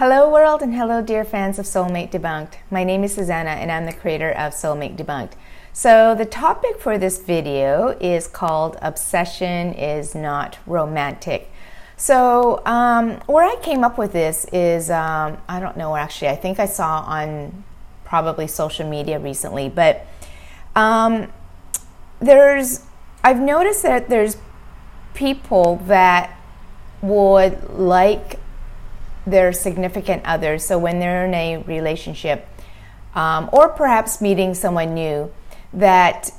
Hello world and hello dear fans of Soulmate Debunked. My name is Susanna and I'm the creator of Soulmate Debunked. So the topic for this video is called Obsession is Not Romantic. So where I came up with this is, I don't know actually, I think I saw on probably social media recently, but I've noticed that there's people that would like their significant others, so when they're in a relationship or perhaps meeting someone new, that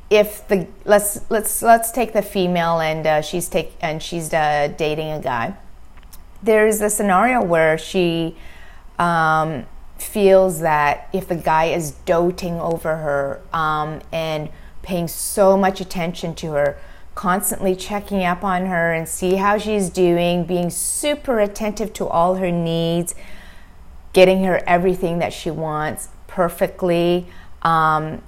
if the let's take the female and she's dating a guy. There's a scenario where she feels that if the guy is doting over her and paying so much attention to her, constantly checking up on her and see how she's doing, being super attentive to all her needs, getting her everything that she wants perfectly, so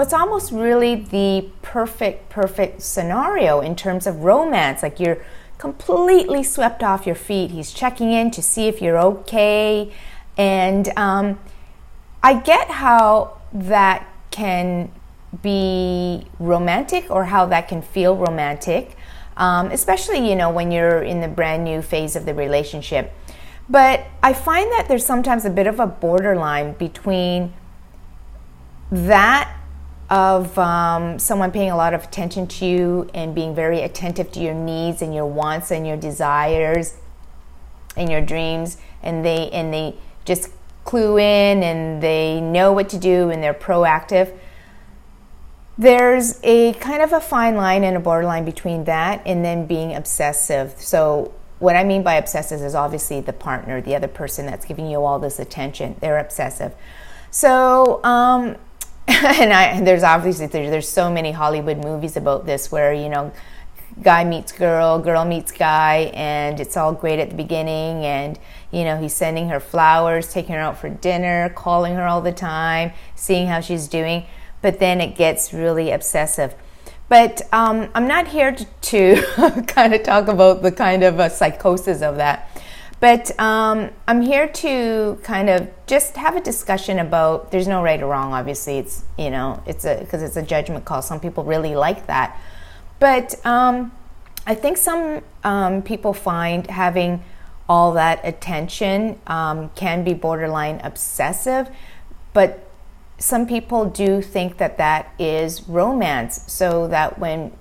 it's almost really the perfect scenario in terms of romance. Like, you're completely swept off your feet. He's checking in to see if you're okay, and I get how that can be romantic, or how that can feel romantic, especially when you're in the brand new phase of the relationship. But I find that there's sometimes a bit of a borderline between that of someone paying a lot of attention to you and being very attentive to your needs and your wants and your desires and your dreams, and they just clue in and they know what to do and they're proactive. There's a kind of a fine line and a borderline between that and then being obsessive. So what I mean by obsessive is obviously the partner, the other person that's giving you all this attention. They're obsessive. So there's so many Hollywood movies about this where guy meets girl, girl meets guy, and it's all great at the beginning, and he's sending her flowers, taking her out for dinner, calling her all the time, seeing how she's doing. But then it gets really obsessive. But I'm not here to kind of talk about the kind of a psychosis of that. But I'm here to kind of just have a discussion about, there's no right or wrong, obviously. It's, because it's a judgment call. Some people really like that. But I think some people find having all that attention can be borderline obsessive. But some people do think that that is romance, so that when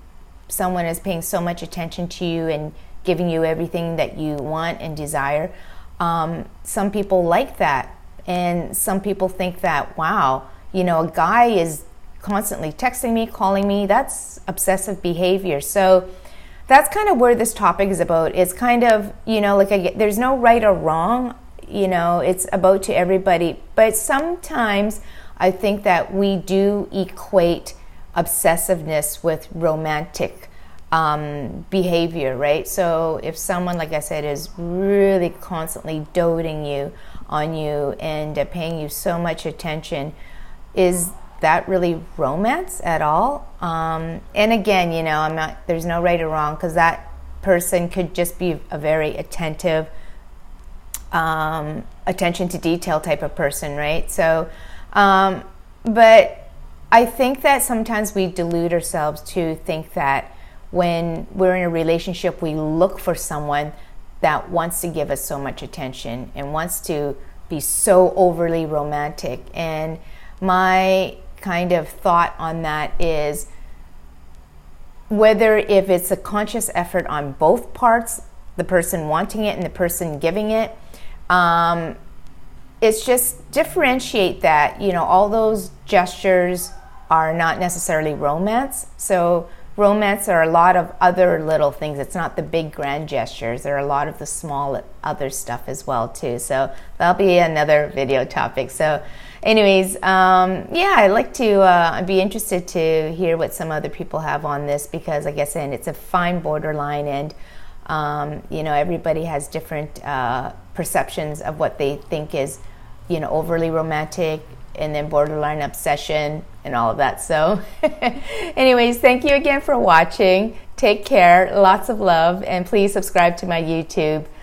someone is paying so much attention to you and giving you everything that you want and desire, some people like that. And some people think that, wow, a guy is constantly texting me, calling me, that's obsessive behavior. So that's kind of where this topic is about. It's kind of, there's no right or wrong, it's about to everybody. But sometimes I think that we do equate obsessiveness with romantic behavior, right? So if someone, like I said, is really constantly doting on you and paying you so much attention, is that really romance at all? And again, there's no right or wrong, because that person could just be a very attentive, attention to detail type of person, right? So but I think that sometimes we delude ourselves to think that when we're in a relationship, we look for someone that wants to give us so much attention and wants to be so overly romantic. And my kind of thought on that is, if it's a conscious effort on both parts, the person wanting it and the person giving it, it's just differentiate that, all those gestures are not necessarily romance. So romance are a lot of other little things. It's not the big grand gestures. There are a lot of the small other stuff as well too. So that'll be another video topic. So anyways, I'd like to be interested to hear what some other people have on this, because like I said, it's a fine borderline, and everybody has different perceptions of what they think is overly romantic, and then borderline obsession and all of that. So anyways, thank you again for watching. Take care, lots of love, and please subscribe to my YouTube.